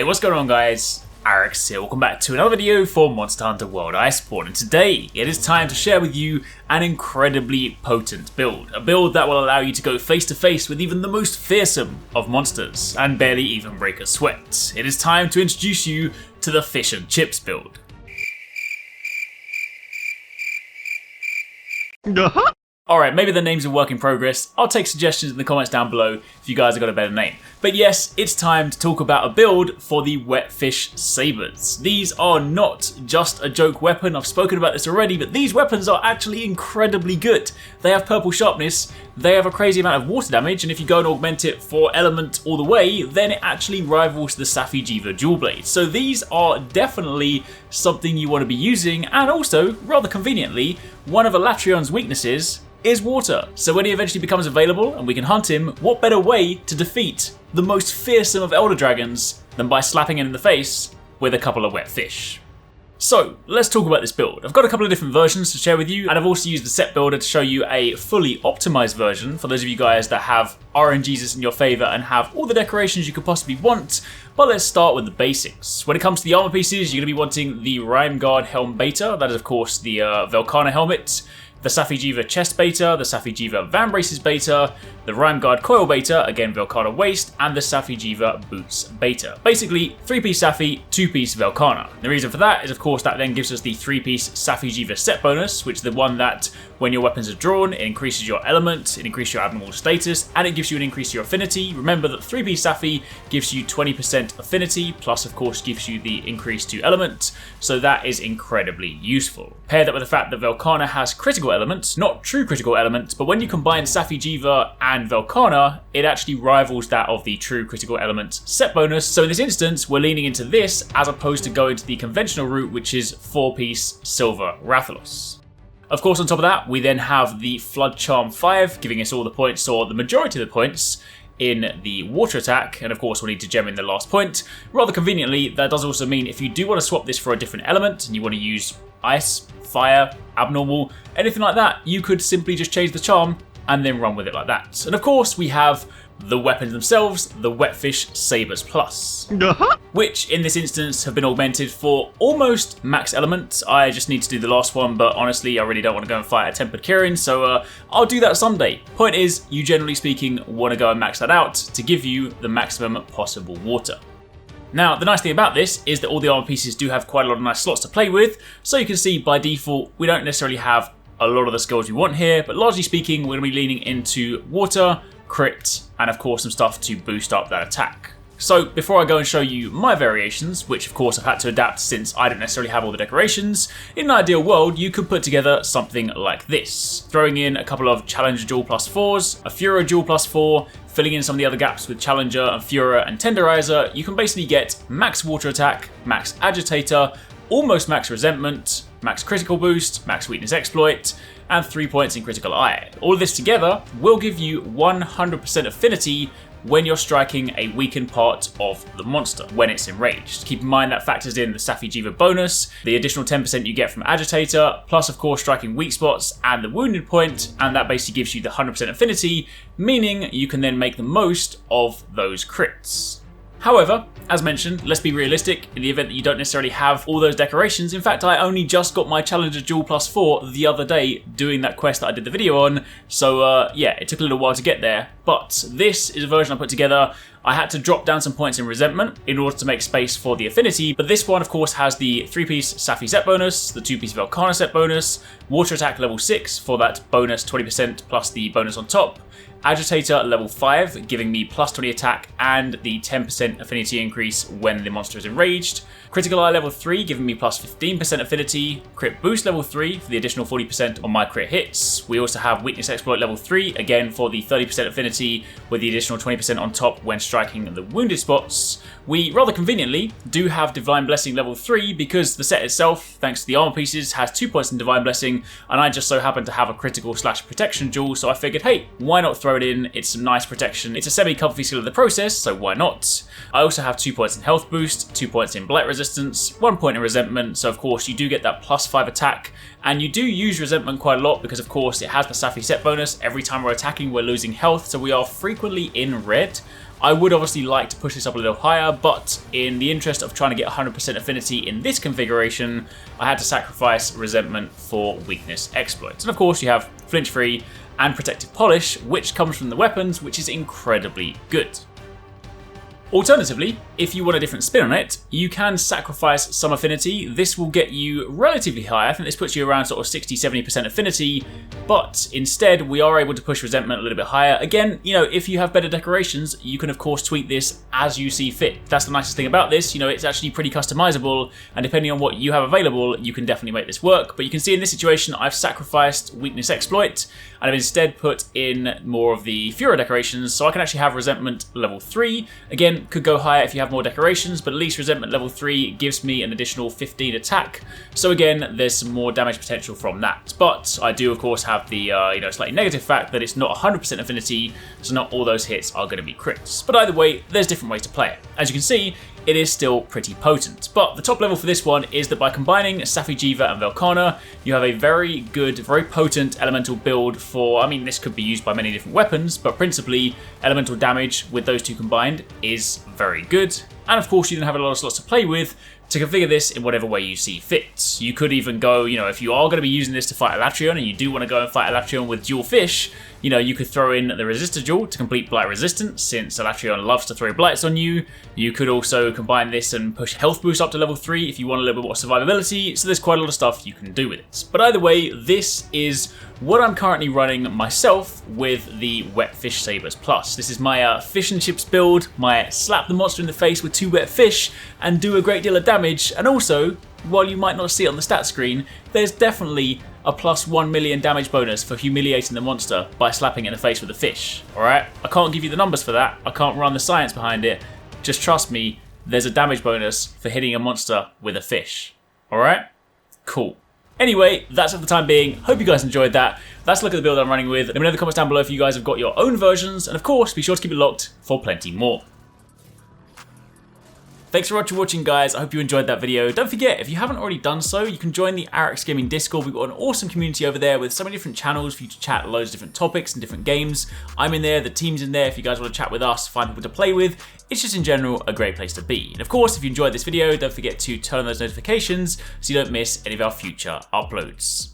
What's going on, guys? Arekkz here. Welcome back to another video for Monster Hunter World Iceborne, and today it is time to share with you an incredibly potent build. A build that will allow you to go face to face with even the most fearsome of monsters and barely even break a sweat. It is time to introduce you to the Fish and Chips build. Alright, maybe the name's a work in progress. I'll take suggestions in the comments down below if you guys have got a better name. But yes, it's time to talk about a build for the Whetfish Sabers. These are not just a joke weapon. I've spoken about this already, but these weapons are actually incredibly good. They have purple sharpness, they have a crazy amount of water damage, and if you go and augment it for element all the way, then it actually rivals the Sabers Dual Blades. So these are definitely something you want to be using, and also, rather conveniently, one of Elatrion's weaknesses is water. So when he eventually becomes available and we can hunt him, what better way to defeat the most fearsome of Elder Dragons than by slapping him in the face with a couple of wet fish? So let's talk about this build. I've got a couple of different versions to share with you, and I've also used the set builder to show you a fully optimized version for those of you guys that have RNGs in your favor and have all the decorations you could possibly want. But let's start with the basics. When it comes to the armor pieces, you're going to be wanting the Rime Guard Helm Beta. That is of course the Velkhana helmet, the Sabers Chest Beta, the Sabers Van Braces Beta, the Rime Guard Coil Beta, again Velkhana Waist, and the Sabers Boots Beta. Basically, 3-piece Safi, 2-piece Velkhana. The reason for that is, of course, that then gives us the 3-piece Sabers set bonus, which is the one that, when your weapons are drawn, it increases your element, it increases your abnormal status, and it gives you an increase to your affinity. Remember that 3-piece Safi gives you 20% affinity, plus, of course, gives you the increase to element, so that is incredibly useful. Pair that with the fact that Velkhana has critical elements, not true critical elements, but when you combine Sabers and Velkhana, it actually rivals that of the true critical element set bonus. So in this instance, we're leaning into this as opposed to going to the conventional route, which is 4-piece Silver Rathalos. Of course, on top of that, we then have the Flood Charm 5, giving us all the points, or the majority of the points, in the water attack, and of course we'll need to gem in the last point. Rather conveniently, that does also mean if you do want to swap this for a different element, and you want to use ice, fire, abnormal, anything like that, you could simply just change the charm and then run with it like that. And of course we have the weapons themselves, the Whetfish Sabers Plus, which in this instance have been augmented for almost max element. I just need to do the last one, but honestly I really don't want to go and fight a Tempered Kirin, so I'll do that someday. Point is, you generally speaking want to go and max that out to give you the maximum possible water. Now, the nice thing about this is that all the armor pieces do have quite a lot of nice slots to play with, so you can see by default we don't necessarily have a lot of the skills we want here, but largely speaking we're going to be leaning into water, crit, and of course some stuff to boost up that attack. So before I go and show you my variations, which of course I've had to adapt since I don't necessarily have all the decorations, in an ideal world you could put together something like this, throwing in a couple of Challenger Dual +4s, a Fura Dual +4, filling in some of the other gaps with Challenger and Fura and Tenderizer. You can basically get max water attack, max agitator, almost max resentment, max critical boost, max weakness exploit, and 3 points in critical eye. All of this together will give you 100% affinity when you're striking a weakened part of the monster when it's enraged. Keep in mind that factors in the Sabers bonus, the additional 10% you get from agitator, plus of course striking weak spots and the wounded point, and that basically gives you the 100% affinity, meaning you can then make the most of those crits. However, as mentioned, let's be realistic. In the event that you don't necessarily have all those decorations, in fact I only just got my Challenger Dual +4 the other day doing that quest that I did the video on, so yeah, it took a little while to get there, but this is a version I put together. I had to drop down some points in resentment in order to make space for the affinity, but this one of course has the 3-piece Safi set bonus, the 2-piece Velkhana set bonus, water attack level 6 for that bonus 20% plus the bonus on top, agitator level 5 giving me plus 20 attack and the 10% affinity increase when the monster is enraged, critical eye level 3 giving me plus 15% affinity, crit boost level 3 for the additional 40% on my crit hits. We also have weakness exploit level 3 again for the 30% affinity with the additional 20% on top when striking the wounded spots. We rather conveniently do have Divine Blessing level 3 because the set itself, thanks to the armor pieces, has 2 points in Divine Blessing, and I just so happen to have a critical / protection duel, so I figured, hey, why not throw it in? It's some nice protection. It's a semi-comfy skill of the process, so why not? I also have 2 points in health boost, 2 points in blight resistance, 1 point in resentment, so of course you do get that +5 attack, and you do use resentment quite a lot because of course it has the Safi set bonus. Every time we're attacking we're losing health, so we are frequently in red. I would obviously like to push this up a little higher, but in the interest of trying to get 100% affinity in this configuration, I had to sacrifice resentment for weakness exploits. And of course you have flinch free and protective polish, which comes from the weapons, which is incredibly good. Alternatively, if you want a different spin on it, you can sacrifice some affinity. This will get you relatively high. I think this puts you around sort of 60-70% affinity, but instead we are able to push resentment a little bit higher. Again, you know, if you have better decorations, you can of course tweak this as you see fit. That's the nicest thing about this, you know, it's actually pretty customizable, and depending on what you have available, you can definitely make this work. But you can see in this situation, I've sacrificed weakness exploit, and I've instead put in more of the Fura decorations, so I can actually have resentment level 3. Again, could go higher if you have more decorations, but at least resentment level 3 gives me an additional 15 attack. So again, there's some more damage potential from that. But I do of course have the you know, slightly negative fact that it's not 100% affinity, so not all those hits are going to be crits. But either way, there's different ways to play it. As you can see, it is still pretty potent. But the top level for this one is that by combining Safi Jiva and Velkhana, you have a very good, very potent elemental build for, I mean, this could be used by many different weapons, but principally elemental damage with those two combined is very good. And of course, you then have a lot of slots to play with to configure this in whatever way you see fit. You could even go, you know, if you are going to be using this to fight Elatrion and you do want to go and fight Elatrion with dual fish, you know, you could throw in the Resistor Duel to complete Blight Resistance, since Elatrion loves to throw Blights on you. You could also combine this and push Health Boost up to level 3 if you want a little bit more survivability, so there's quite a lot of stuff you can do with it. But either way, this is what I'm currently running myself with the Whetfish Sabers Plus. This is my fish and chips build, my slap the monster in the face with 2 wet fish and do a great deal of damage, and also, while you might not see it on the stat screen, there's definitely a plus 1 million damage bonus for humiliating the monster by slapping it in the face with a fish. Alright, I can't give you the numbers for that, I can't run the science behind it, just trust me, there's a damage bonus for hitting a monster with a fish. Alright? Cool. Anyway, that's it for the time being. Hope you guys enjoyed that. That's a look at the build I'm running with. Let me know in the comments down below if you guys have got your own versions, and of course, be sure to keep it locked for plenty more. Thanks for watching guys, I hope you enjoyed that video. Don't forget, if you haven't already done so, you can join the Arekkz Gaming Discord. We've got an awesome community over there with so many different channels for you to chat loads of different topics and different games. I'm in there, the team's in there if you guys want to chat with us, find people to play with. It's just in general a great place to be. And of course, if you enjoyed this video, don't forget to turn on those notifications so you don't miss any of our future uploads.